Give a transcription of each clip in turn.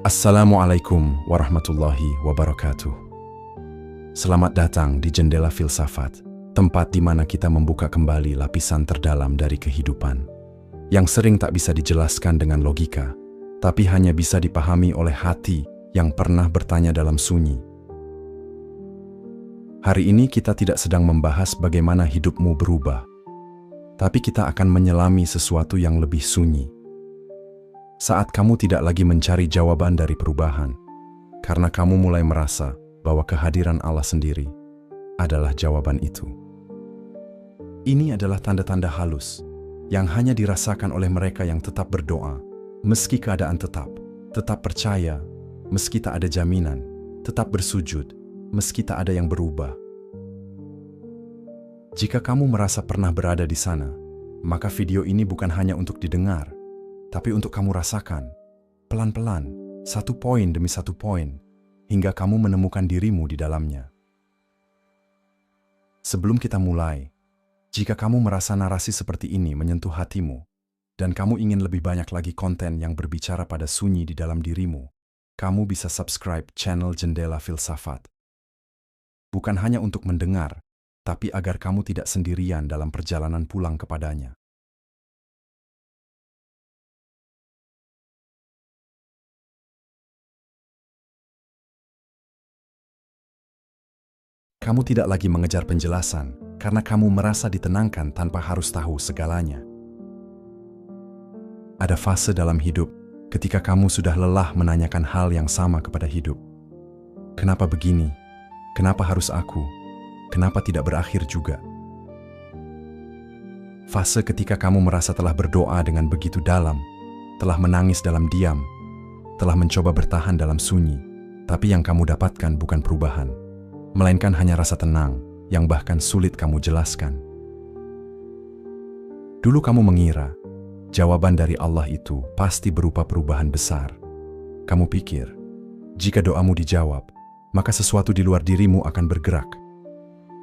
Assalamualaikum warahmatullahi wabarakatuh. Selamat datang di Jendela Filsafat, tempat di mana kita membuka kembali lapisan terdalam dari kehidupan, yang sering tak bisa dijelaskan dengan logika, tapi hanya bisa dipahami oleh hati yang pernah bertanya dalam sunyi. Hari ini kita tidak sedang membahas bagaimana hidupmu berubah, tapi kita akan menyelami sesuatu yang lebih sunyi. Saat kamu tidak lagi mencari jawaban dari perubahan, karena kamu mulai merasa bahwa kehadiran Allah sendiri adalah jawaban itu. Ini adalah tanda-tanda halus yang hanya dirasakan oleh mereka yang tetap berdoa, meski keadaan tetap percaya, meski tak ada jaminan, tetap bersujud, meski tak ada yang berubah. Jika kamu merasa pernah berada di sana, maka video ini bukan hanya untuk didengar, tapi untuk kamu rasakan, pelan-pelan, satu poin demi satu poin, hingga kamu menemukan dirimu di dalamnya. Sebelum kita mulai, jika kamu merasa narasi seperti ini menyentuh hatimu, dan kamu ingin lebih banyak lagi konten yang berbicara pada sunyi di dalam dirimu, kamu bisa subscribe channel Jendela Filsafat. Bukan hanya untuk mendengar, tapi agar kamu tidak sendirian dalam perjalanan pulang kepadanya. Kamu tidak lagi mengejar penjelasan karena kamu merasa ditenangkan tanpa harus tahu segalanya. Ada fase dalam hidup ketika kamu sudah lelah menanyakan hal yang sama kepada hidup. Kenapa begini? Kenapa harus aku? Kenapa tidak berakhir juga? Fase ketika kamu merasa telah berdoa dengan begitu dalam, telah menangis dalam diam, telah mencoba bertahan dalam sunyi, tapi yang kamu dapatkan bukan perubahan, melainkan hanya rasa tenang yang bahkan sulit kamu jelaskan. Dulu kamu mengira jawaban dari Allah itu pasti berupa perubahan besar. Kamu pikir, jika doamu dijawab, maka sesuatu di luar dirimu akan bergerak.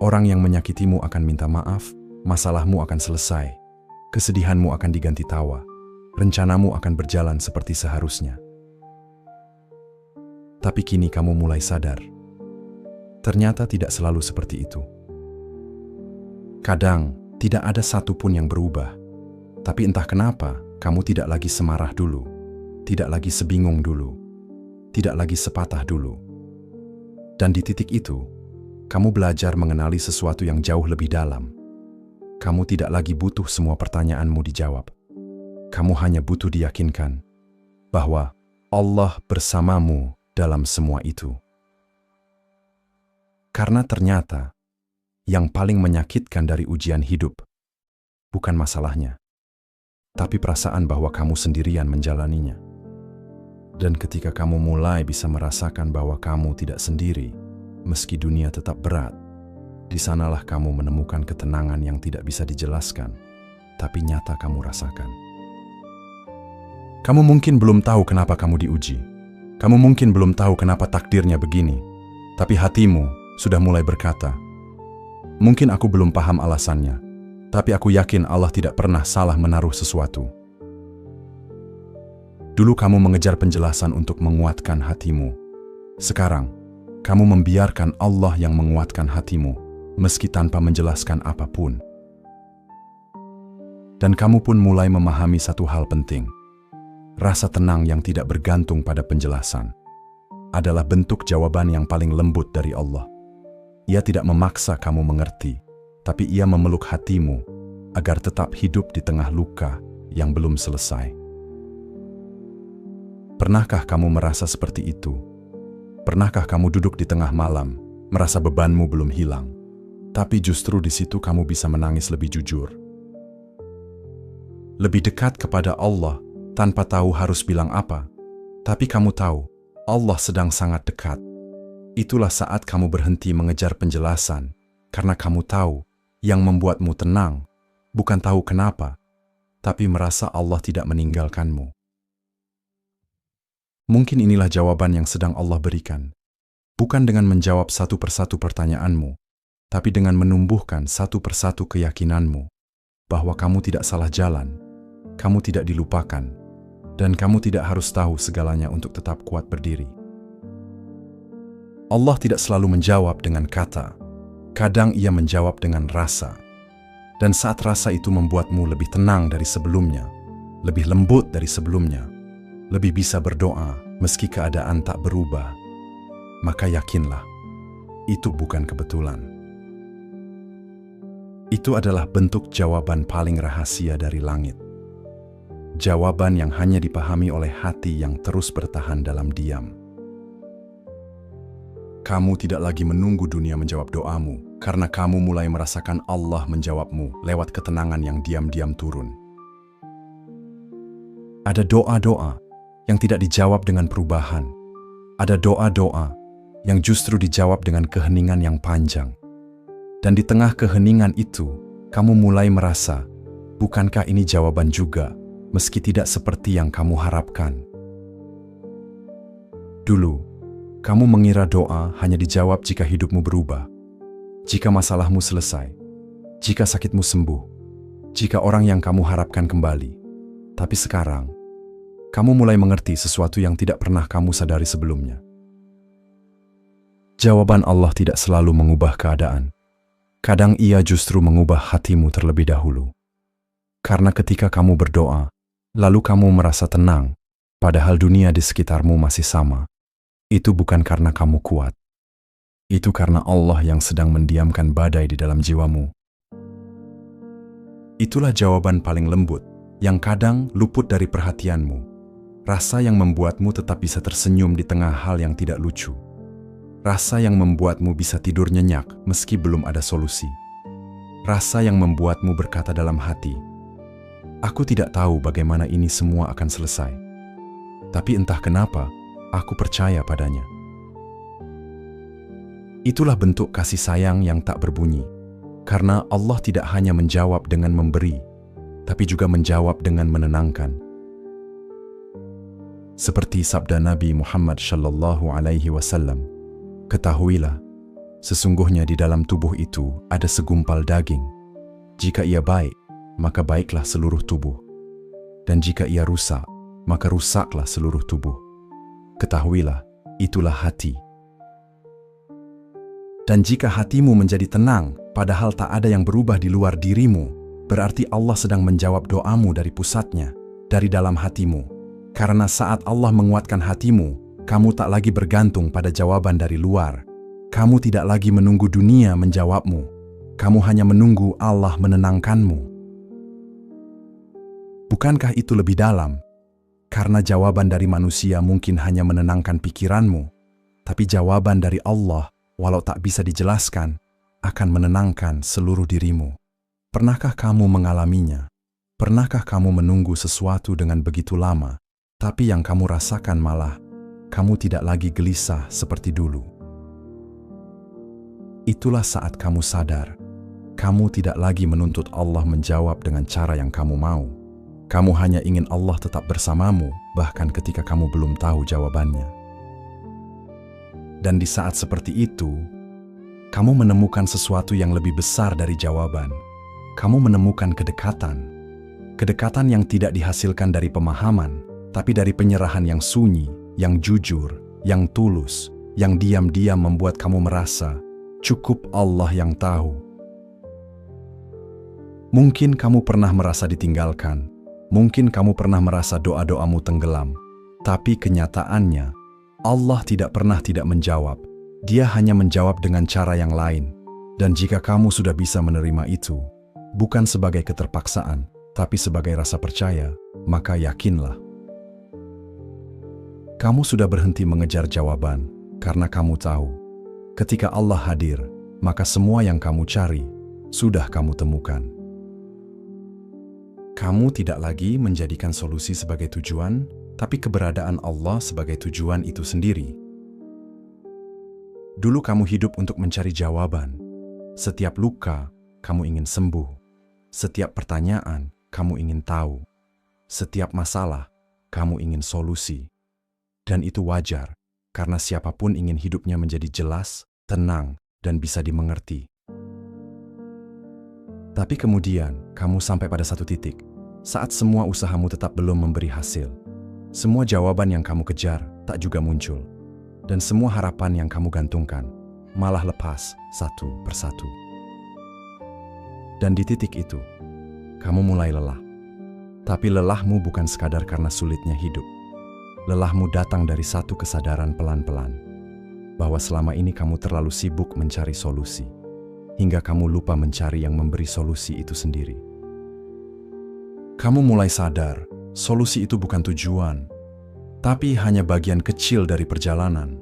Orang yang menyakitimu akan minta maaf, masalahmu akan selesai, kesedihanmu akan diganti tawa, rencanamu akan berjalan seperti seharusnya. Tapi kini kamu mulai sadar, ternyata tidak selalu seperti itu. Kadang, tidak ada satupun yang berubah. Tapi entah kenapa, kamu tidak lagi semarah dulu, tidak lagi sebingung dulu, tidak lagi sepatah dulu. Dan di titik itu, kamu belajar mengenali sesuatu yang jauh lebih dalam. Kamu tidak lagi butuh semua pertanyaanmu dijawab. Kamu hanya butuh diyakinkan bahwa Allah bersamamu dalam semua itu. Karena ternyata, yang paling menyakitkan dari ujian hidup, bukan masalahnya, tapi perasaan bahwa kamu sendirian menjalaninya. Dan ketika kamu mulai bisa merasakan bahwa kamu tidak sendiri, meski dunia tetap berat, di sanalah kamu menemukan ketenangan yang tidak bisa dijelaskan, tapi nyata kamu rasakan. Kamu mungkin belum tahu kenapa kamu diuji. Kamu mungkin belum tahu kenapa takdirnya begini, tapi hatimu sudah mulai berkata, mungkin aku belum paham alasannya, tapi aku yakin Allah tidak pernah salah menaruh sesuatu. Dulu kamu mengejar penjelasan untuk menguatkan hatimu. Sekarang, kamu membiarkan Allah yang menguatkan hatimu, meski tanpa menjelaskan apapun. Dan kamu pun mulai memahami satu hal penting. Rasa tenang yang tidak bergantung pada penjelasan adalah bentuk jawaban yang paling lembut dari Allah. Ia tidak memaksa kamu mengerti, tapi ia memeluk hatimu agar tetap hidup di tengah luka yang belum selesai. Pernahkah kamu merasa seperti itu? Pernahkah kamu duduk di tengah malam, merasa bebanmu belum hilang, tapi justru di situ kamu bisa menangis lebih jujur? Lebih dekat kepada Allah tanpa tahu harus bilang apa, tapi kamu tahu Allah sedang sangat dekat. Itulah saat kamu berhenti mengejar penjelasan, karena kamu tahu yang membuatmu tenang, bukan tahu kenapa, tapi merasa Allah tidak meninggalkanmu. Mungkin inilah jawaban yang sedang Allah berikan, bukan dengan menjawab satu persatu pertanyaanmu, tapi dengan menumbuhkan satu persatu keyakinanmu, bahwa kamu tidak salah jalan, kamu tidak dilupakan, Dan kamu tidak harus tahu segalanya untuk tetap kuat berdiri. Allah tidak selalu menjawab dengan kata. Kadang Ia menjawab dengan rasa. Dan saat rasa itu membuatmu lebih tenang dari sebelumnya, lebih lembut dari sebelumnya, lebih bisa berdoa meski keadaan tak berubah, maka yakinlah, itu bukan kebetulan. Itu adalah bentuk jawaban paling rahasia dari langit. Jawaban yang hanya dipahami oleh hati yang terus bertahan dalam diam. Kamu tidak lagi menunggu dunia menjawab doamu, karena kamu mulai merasakan Allah menjawabmu lewat ketenangan yang diam-diam turun. Ada doa-doa yang tidak dijawab dengan perubahan. Ada doa-doa yang justru dijawab dengan keheningan yang panjang. Dan di tengah keheningan itu, kamu mulai merasa, bukankah ini jawaban juga, meski tidak seperti yang kamu harapkan? Dulu, kamu mengira doa hanya dijawab jika hidupmu berubah, jika masalahmu selesai, jika sakitmu sembuh, jika orang yang kamu harapkan kembali. Tapi sekarang, kamu mulai mengerti sesuatu yang tidak pernah kamu sadari sebelumnya. Jawaban Allah tidak selalu mengubah keadaan. Kadang Ia justru mengubah hatimu terlebih dahulu. Karena ketika kamu berdoa, lalu kamu merasa tenang, padahal dunia di sekitarmu masih sama. Itu bukan karena kamu kuat. Itu karena Allah yang sedang mendiamkan badai di dalam jiwamu. Itulah jawaban paling lembut, yang kadang luput dari perhatianmu. Rasa yang membuatmu tetap bisa tersenyum di tengah hal yang tidak lucu. Rasa yang membuatmu bisa tidur nyenyak meski belum ada solusi. Rasa yang membuatmu berkata dalam hati, "Aku tidak tahu bagaimana ini semua akan selesai. Tapi entah kenapa, aku percaya padanya." Itulah bentuk kasih sayang yang tak berbunyi. Karena Allah tidak hanya menjawab dengan memberi, tapi juga menjawab dengan menenangkan. Seperti sabda Nabi Muhammad SAW, "Ketahuilah, sesungguhnya di dalam tubuh itu ada segumpal daging. Jika ia baik, maka baiklah seluruh tubuh. Dan jika ia rusak, maka rusaklah seluruh tubuh. Ketahuilah, itulah hati. Dan jika hatimu menjadi tenang, padahal tak ada yang berubah di luar dirimu, berarti Allah sedang menjawab doamu dari pusatnya, dari dalam hatimu. Karena saat Allah menguatkan hatimu, kamu tak lagi bergantung pada jawaban dari luar. Kamu tidak lagi menunggu dunia menjawabmu. Kamu hanya menunggu Allah menenangkanmu. Bukankah itu lebih dalam? Karena jawaban dari manusia mungkin hanya menenangkan pikiranmu, tapi jawaban dari Allah, walau tak bisa dijelaskan, akan menenangkan seluruh dirimu. Pernahkah kamu mengalaminya? Pernahkah kamu menunggu sesuatu dengan begitu lama, tapi yang kamu rasakan malah kamu tidak lagi gelisah seperti dulu? Itulah saat kamu sadar, kamu tidak lagi menuntut Allah menjawab dengan cara yang kamu mau. Kamu hanya ingin Allah tetap bersamamu, bahkan ketika kamu belum tahu jawabannya. Dan di saat seperti itu, kamu menemukan sesuatu yang lebih besar dari jawaban. Kamu menemukan kedekatan. Kedekatan yang tidak dihasilkan dari pemahaman, tapi dari penyerahan yang sunyi, yang jujur, yang tulus, yang diam-diam membuat kamu merasa cukup Allah yang tahu. Mungkin kamu pernah merasa ditinggalkan, mungkin kamu pernah merasa doa-doamu tenggelam, tapi kenyataannya Allah tidak pernah tidak menjawab. Dia hanya menjawab dengan cara yang lain. Dan jika kamu sudah bisa menerima itu, bukan sebagai keterpaksaan, tapi sebagai rasa percaya, maka yakinlah. Kamu sudah berhenti mengejar jawaban, karena kamu tahu, ketika Allah hadir, maka semua yang kamu cari, sudah kamu temukan. Kamu tidak lagi menjadikan solusi sebagai tujuan, tapi keberadaan Allah sebagai tujuan itu sendiri. Dulu kamu hidup untuk mencari jawaban. Setiap luka, kamu ingin sembuh. Setiap pertanyaan, kamu ingin tahu. Setiap masalah, kamu ingin solusi. Dan itu wajar, karena siapapun ingin hidupnya menjadi jelas, tenang, dan bisa dimengerti. Tapi kemudian, kamu sampai pada satu titik, saat semua usahamu tetap belum memberi hasil. Semua jawaban yang kamu kejar tak juga muncul, dan semua harapan yang kamu gantungkan malah lepas satu persatu. Dan di titik itu, kamu mulai lelah. Tapi lelahmu bukan sekadar karena sulitnya hidup. Lelahmu datang dari satu kesadaran pelan-pelan, bahwa selama ini kamu terlalu sibuk mencari solusi, hingga kamu lupa mencari yang memberi solusi itu sendiri. Kamu mulai sadar, solusi itu bukan tujuan, tapi hanya bagian kecil dari perjalanan.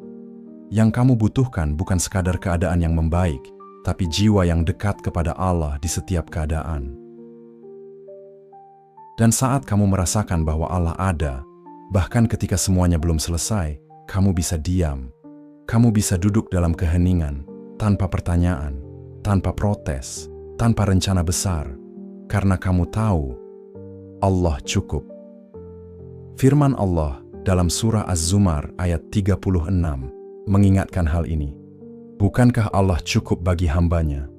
Yang kamu butuhkan bukan sekadar keadaan yang membaik, tapi jiwa yang dekat kepada Allah di setiap keadaan. Dan saat kamu merasakan bahwa Allah ada, bahkan ketika semuanya belum selesai, kamu bisa diam. Kamu bisa duduk dalam keheningan, tanpa pertanyaan, tanpa protes, tanpa rencana besar, karena kamu tahu Allah cukup. Firman Allah dalam surah Az-Zumar ayat 36 mengingatkan hal ini. Bukankah Allah cukup bagi hambanya?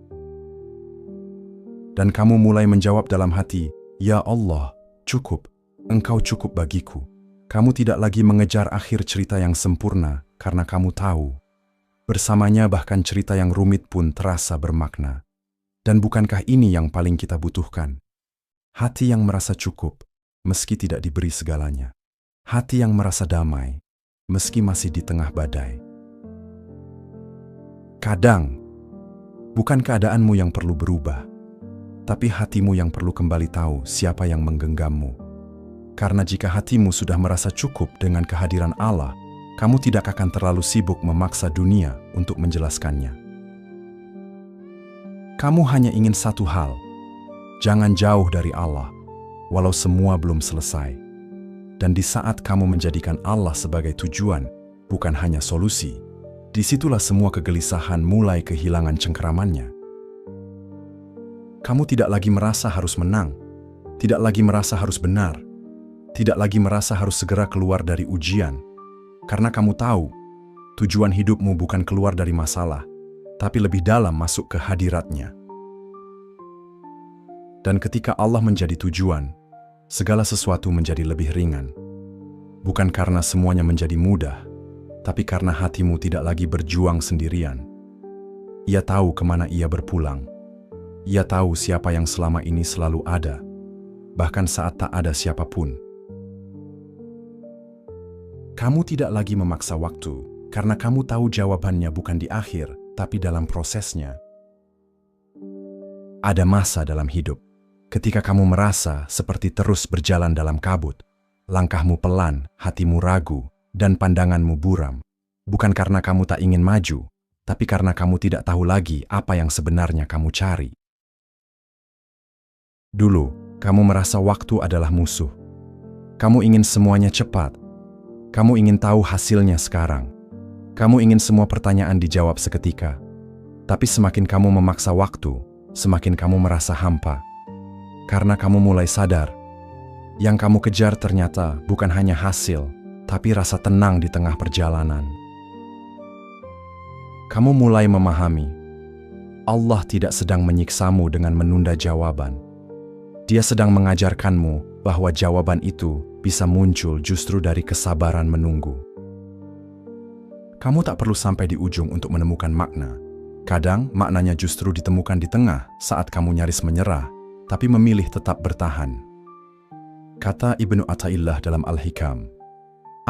Dan kamu mulai menjawab dalam hati, ya Allah, cukup, Engkau cukup bagiku. Kamu tidak lagi mengejar akhir cerita yang sempurna karena kamu tahu, bersamanya bahkan cerita yang rumit pun terasa bermakna. Dan bukankah ini yang paling kita butuhkan? Hati yang merasa cukup, meski tidak diberi segalanya. Hati yang merasa damai, meski masih di tengah badai. Kadang, bukan keadaanmu yang perlu berubah, tapi hatimu yang perlu kembali tahu siapa yang menggenggammu. Karena jika hatimu sudah merasa cukup dengan kehadiran Allah, kamu tidak akan terlalu sibuk memaksa dunia untuk menjelaskannya. Kamu hanya ingin satu hal, jangan jauh dari Allah, walau semua belum selesai. Dan di saat kamu menjadikan Allah sebagai tujuan, bukan hanya solusi, disitulah semua kegelisahan mulai kehilangan cengkeramannya. Kamu tidak lagi merasa harus menang, tidak lagi merasa harus benar, tidak lagi merasa harus segera keluar dari ujian, karena kamu tahu, tujuan hidupmu bukan keluar dari masalah, tapi lebih dalam masuk ke hadiratnya. Dan ketika Allah menjadi tujuan, segala sesuatu menjadi lebih ringan. Bukan karena semuanya menjadi mudah, tapi karena hatimu tidak lagi berjuang sendirian. Ia tahu kemana ia berpulang. Ia tahu siapa yang selama ini selalu ada, bahkan saat tak ada siapapun. Kamu tidak lagi memaksa waktu, karena kamu tahu jawabannya bukan di akhir, tapi dalam prosesnya. Ada masa dalam hidup, ketika kamu merasa seperti terus berjalan dalam kabut. Langkahmu pelan, hatimu ragu, dan pandanganmu buram. Bukan karena kamu tak ingin maju, tapi karena kamu tidak tahu lagi apa yang sebenarnya kamu cari. Dulu, kamu merasa waktu adalah musuh. Kamu ingin semuanya cepat. Kamu ingin tahu hasilnya sekarang. Kamu ingin semua pertanyaan dijawab seketika. Tapi semakin kamu memaksa waktu, semakin kamu merasa hampa. Karena kamu mulai sadar, yang kamu kejar ternyata bukan hanya hasil, tapi rasa tenang di tengah perjalanan. Kamu mulai memahami, Allah tidak sedang menyiksamu dengan menunda jawaban. Dia sedang mengajarkanmu bahwa jawaban itu bisa muncul justru dari kesabaran menunggu. Kamu tak perlu sampai di ujung untuk menemukan makna. Kadang maknanya justru ditemukan di tengah saat kamu nyaris menyerah, tapi memilih tetap bertahan. Kata Ibnu Athaillah dalam Al-Hikam,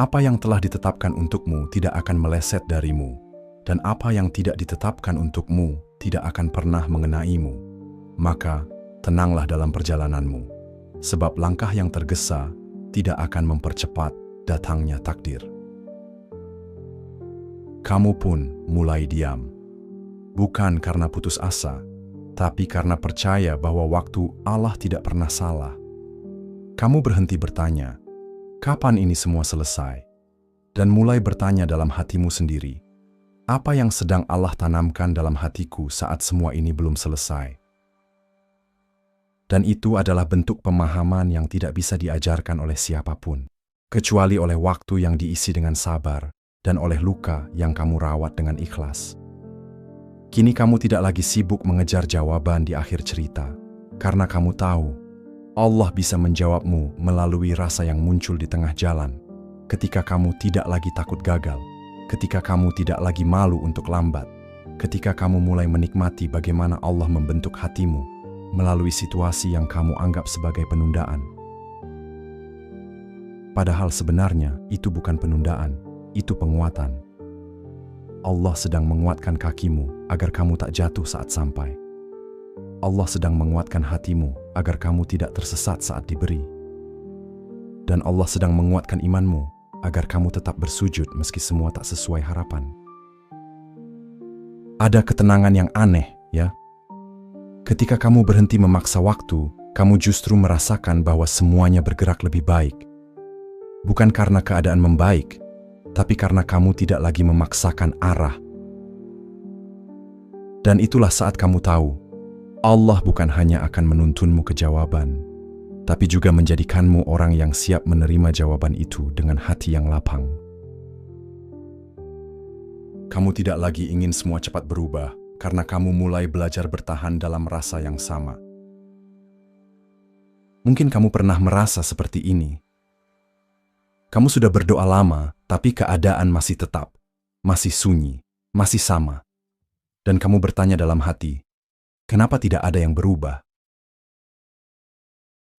apa yang telah ditetapkan untukmu tidak akan meleset darimu, dan apa yang tidak ditetapkan untukmu tidak akan pernah mengenaimu. Maka, tenanglah dalam perjalananmu, sebab langkah yang tergesa tidak akan mempercepat datangnya takdir. Kamu pun mulai diam, bukan karena putus asa, tapi karena percaya bahwa waktu Allah tidak pernah salah. Kamu berhenti bertanya, kapan ini semua selesai? Dan mulai bertanya dalam hatimu sendiri, apa yang sedang Allah tanamkan dalam hatiku saat semua ini belum selesai? Dan itu adalah bentuk pemahaman yang tidak bisa diajarkan oleh siapapun, kecuali oleh waktu yang diisi dengan sabar dan oleh luka yang kamu rawat dengan ikhlas. Kini kamu tidak lagi sibuk mengejar jawaban di akhir cerita, karena kamu tahu Allah bisa menjawabmu melalui rasa yang muncul di tengah jalan, ketika kamu tidak lagi takut gagal, ketika kamu tidak lagi malu untuk lambat, ketika kamu mulai menikmati bagaimana Allah membentuk hatimu melalui situasi yang kamu anggap sebagai penundaan. Padahal sebenarnya itu bukan penundaan, itu penguatan. Allah sedang menguatkan kakimu agar kamu tak jatuh saat sampai. Allah sedang menguatkan hatimu agar kamu tidak tersesat saat diberi. Dan Allah sedang menguatkan imanmu agar kamu tetap bersujud meski semua tak sesuai harapan. Ada ketenangan yang aneh, ya. Ketika kamu berhenti memaksa waktu, kamu justru merasakan bahwa semuanya bergerak lebih baik. Bukan karena keadaan membaik, tapi karena kamu tidak lagi memaksakan arah. Dan itulah saat kamu tahu, Allah bukan hanya akan menuntunmu ke jawaban, tapi juga menjadikanmu orang yang siap menerima jawaban itu dengan hati yang lapang. Kamu tidak lagi ingin semua cepat berubah, karena kamu mulai belajar bertahan dalam rasa yang sama. Mungkin kamu pernah merasa seperti ini. Kamu sudah berdoa lama, tapi keadaan masih tetap, masih sunyi, masih sama. Dan kamu bertanya dalam hati, kenapa tidak ada yang berubah?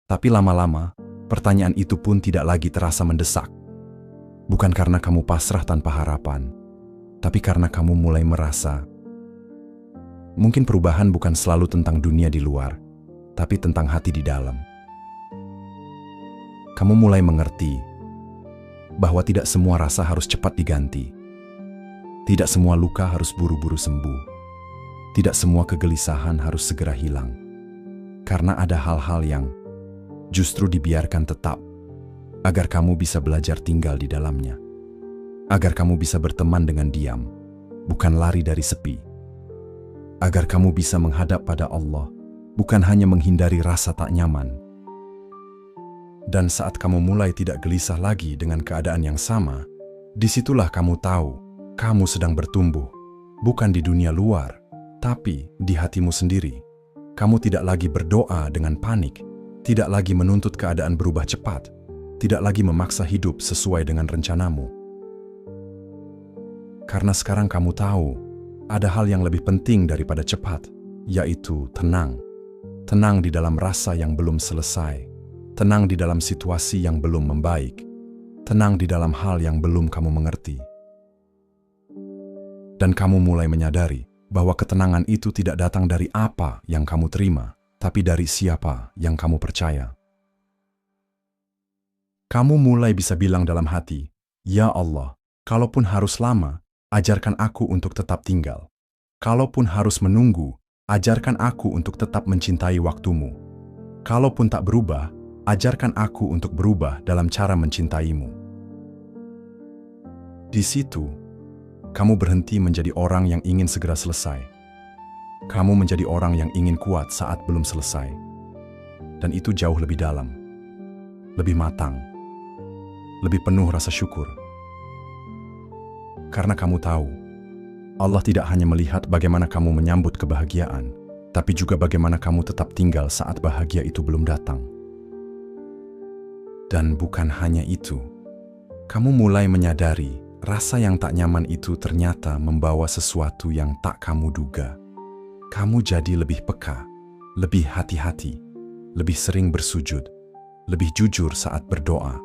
Tapi lama-lama, pertanyaan itu pun tidak lagi terasa mendesak. Bukan karena kamu pasrah tanpa harapan, tapi karena kamu mulai merasa mungkin perubahan bukan selalu tentang dunia di luar, tapi tentang hati di dalam. Kamu mulai mengerti bahwa tidak semua rasa harus cepat diganti. Tidak semua luka harus buru-buru sembuh. Tidak semua kegelisahan harus segera hilang. Karena ada hal-hal yang justru dibiarkan tetap, agar kamu bisa belajar tinggal di dalamnya. Agar kamu bisa berteman dengan diam, bukan lari dari sepi. Agar kamu bisa menghadap pada Allah, bukan hanya menghindari rasa tak nyaman. Dan saat kamu mulai tidak gelisah lagi dengan keadaan yang sama, disitulah kamu tahu, kamu sedang bertumbuh, bukan di dunia luar, tapi di hatimu sendiri. Kamu tidak lagi berdoa dengan panik, tidak lagi menuntut keadaan berubah cepat, tidak lagi memaksa hidup sesuai dengan rencanamu. Karena sekarang kamu tahu, ada hal yang lebih penting daripada cepat, yaitu tenang. Tenang di dalam rasa yang belum selesai. Tenang di dalam situasi yang belum membaik. Tenang di dalam hal yang belum kamu mengerti. Dan kamu mulai menyadari bahwa ketenangan itu tidak datang dari apa yang kamu terima, tapi dari siapa yang kamu percaya. Kamu mulai bisa bilang dalam hati, "Ya Allah, kalaupun harus lama, ajarkan aku untuk tetap tinggal. Kalaupun harus menunggu, ajarkan aku untuk tetap mencintai waktumu. Kalaupun tak berubah, ajarkan aku untuk berubah dalam cara mencintaimu." Di situ, kamu berhenti menjadi orang yang ingin segera selesai. Kamu menjadi orang yang ingin kuat saat belum selesai. Dan itu jauh lebih dalam, lebih matang, lebih penuh rasa syukur. Karena kamu tahu, Allah tidak hanya melihat bagaimana kamu menyambut kebahagiaan, tapi juga bagaimana kamu tetap tinggal saat bahagia itu belum datang. Dan bukan hanya itu, kamu mulai menyadari rasa yang tak nyaman itu ternyata membawa sesuatu yang tak kamu duga. Kamu jadi lebih peka, lebih hati-hati, lebih sering bersujud, lebih jujur saat berdoa,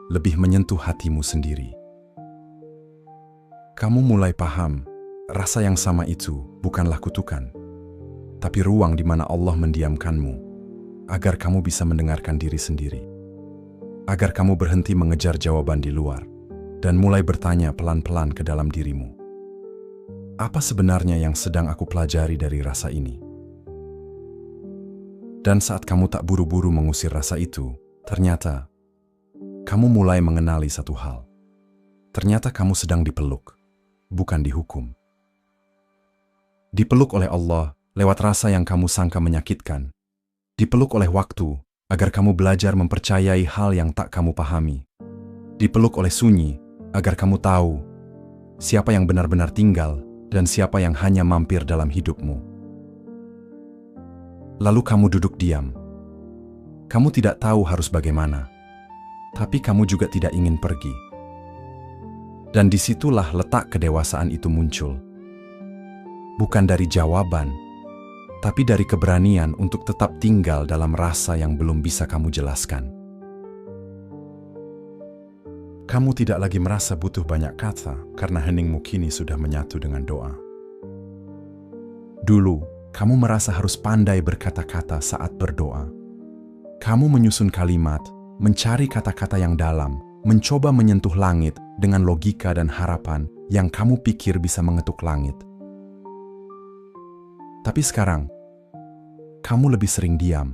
lebih menyentuh hatimu sendiri. Kamu mulai paham, rasa yang sama itu bukanlah kutukan, tapi ruang di mana Allah mendiamkanmu, agar kamu bisa mendengarkan diri sendiri. Agar kamu berhenti mengejar jawaban di luar, dan mulai bertanya pelan-pelan ke dalam dirimu. Apa sebenarnya yang sedang aku pelajari dari rasa ini? Dan saat kamu tak buru-buru mengusir rasa itu, ternyata kamu mulai mengenali satu hal. Ternyata kamu sedang dipeluk, bukan dihukum. Dipeluk oleh Allah lewat rasa yang kamu sangka menyakitkan. Dipeluk oleh waktu agar kamu belajar mempercayai hal yang tak kamu pahami. Dipeluk oleh sunyi agar kamu tahu siapa yang benar-benar tinggal dan siapa yang hanya mampir dalam hidupmu. Lalu kamu duduk diam. Kamu tidak tahu harus bagaimana, tapi kamu juga tidak ingin pergi. Dan disitulah letak kedewasaan itu muncul. Bukan dari jawaban, tapi dari keberanian untuk tetap tinggal dalam rasa yang belum bisa kamu jelaskan. Kamu tidak lagi merasa butuh banyak kata karena heningmu kini sudah menyatu dengan doa. Dulu, kamu merasa harus pandai berkata-kata saat berdoa. Kamu menyusun kalimat, mencari kata-kata yang dalam, mencoba menyentuh langit dengan logika dan harapan yang kamu pikir bisa mengetuk langit. Tapi sekarang, kamu lebih sering diam.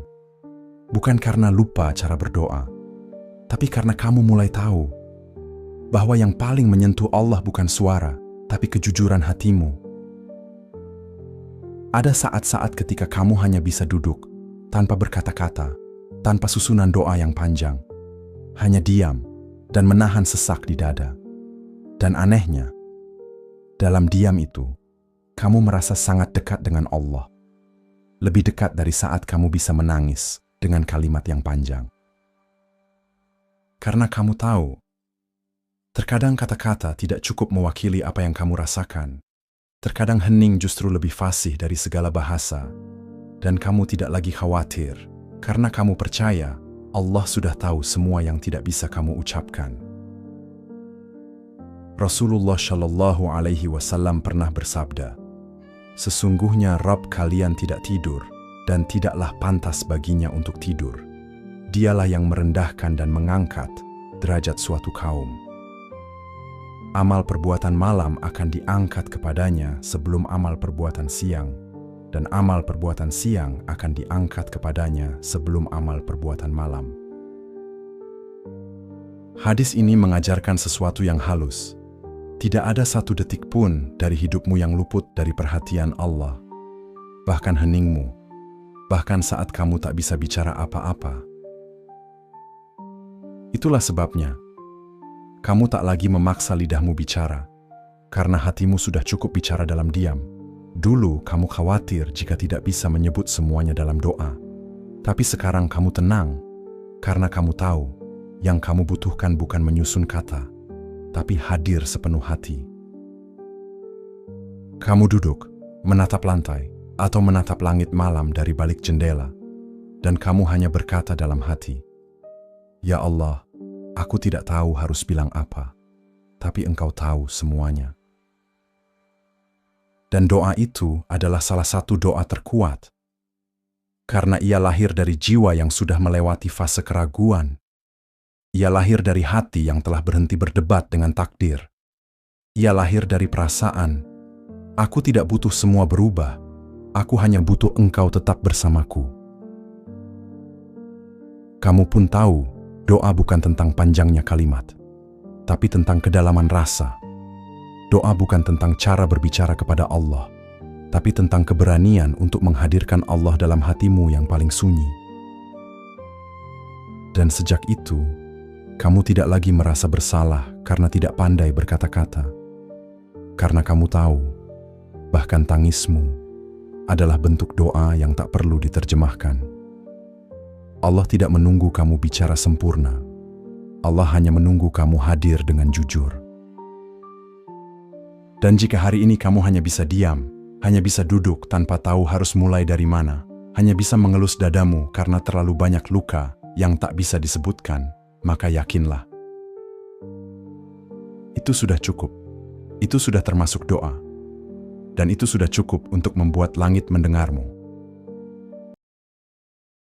Bukan karena lupa cara berdoa, tapi karena kamu mulai tahu bahwa yang paling menyentuh Allah bukan suara, tapi kejujuran hatimu. Ada saat-saat ketika kamu hanya bisa duduk, tanpa berkata-kata, tanpa susunan doa yang panjang, hanya diam dan menahan sesak di dada. Dan anehnya, dalam diam itu, kamu merasa sangat dekat dengan Allah. Lebih dekat dari saat kamu bisa menangis dengan kalimat yang panjang. Karena kamu tahu, terkadang kata-kata tidak cukup mewakili apa yang kamu rasakan. Terkadang hening justru lebih fasih dari segala bahasa. Dan kamu tidak lagi khawatir, karena kamu percaya Allah sudah tahu semua yang tidak bisa kamu ucapkan. Rasulullah Shallallahu Alaihi Wasallam pernah bersabda, "Sesungguhnya Rabb kalian tidak tidur, dan tidaklah pantas baginya untuk tidur. Dialah yang merendahkan dan mengangkat derajat suatu kaum. Amal perbuatan malam akan diangkat kepadanya sebelum amal perbuatan siang, dan amal perbuatan siang akan diangkat kepadanya sebelum amal perbuatan malam." Hadis ini mengajarkan sesuatu yang halus. Tidak ada satu detik pun dari hidupmu yang luput dari perhatian Allah. Bahkan heningmu, bahkan saat kamu tak bisa bicara apa-apa. Itulah sebabnya, kamu tak lagi memaksa lidahmu bicara, karena hatimu sudah cukup bicara dalam diam. Dulu kamu khawatir jika tidak bisa menyebut semuanya dalam doa. Tapi sekarang kamu tenang, karena kamu tahu, yang kamu butuhkan bukan menyusun kata, tapi hadir sepenuh hati. Kamu duduk, menatap lantai, atau menatap langit malam dari balik jendela, dan kamu hanya berkata dalam hati, "Ya Allah, aku tidak tahu harus bilang apa, tapi Engkau tahu semuanya." Dan doa itu adalah salah satu doa terkuat, karena ia lahir dari jiwa yang sudah melewati fase keraguan. Ia lahir dari hati yang telah berhenti berdebat dengan takdir. Ia lahir dari perasaan, "Aku tidak butuh semua berubah, aku hanya butuh Engkau tetap bersamaku." Kamu pun tahu, doa bukan tentang panjangnya kalimat, tapi tentang kedalaman rasa. Doa bukan tentang cara berbicara kepada Allah, tapi tentang keberanian untuk menghadirkan Allah dalam hatimu yang paling sunyi. Dan sejak itu, kamu tidak lagi merasa bersalah karena tidak pandai berkata-kata. Karena kamu tahu, bahkan tangismu adalah bentuk doa yang tak perlu diterjemahkan. Allah tidak menunggu kamu bicara sempurna. Allah hanya menunggu kamu hadir dengan jujur. Dan jika hari ini kamu hanya bisa diam, hanya bisa duduk tanpa tahu harus mulai dari mana, hanya bisa mengelus dadamu karena terlalu banyak luka yang tak bisa disebutkan, maka yakinlah, itu sudah cukup. Itu sudah termasuk doa. Dan itu sudah cukup untuk membuat langit mendengarmu.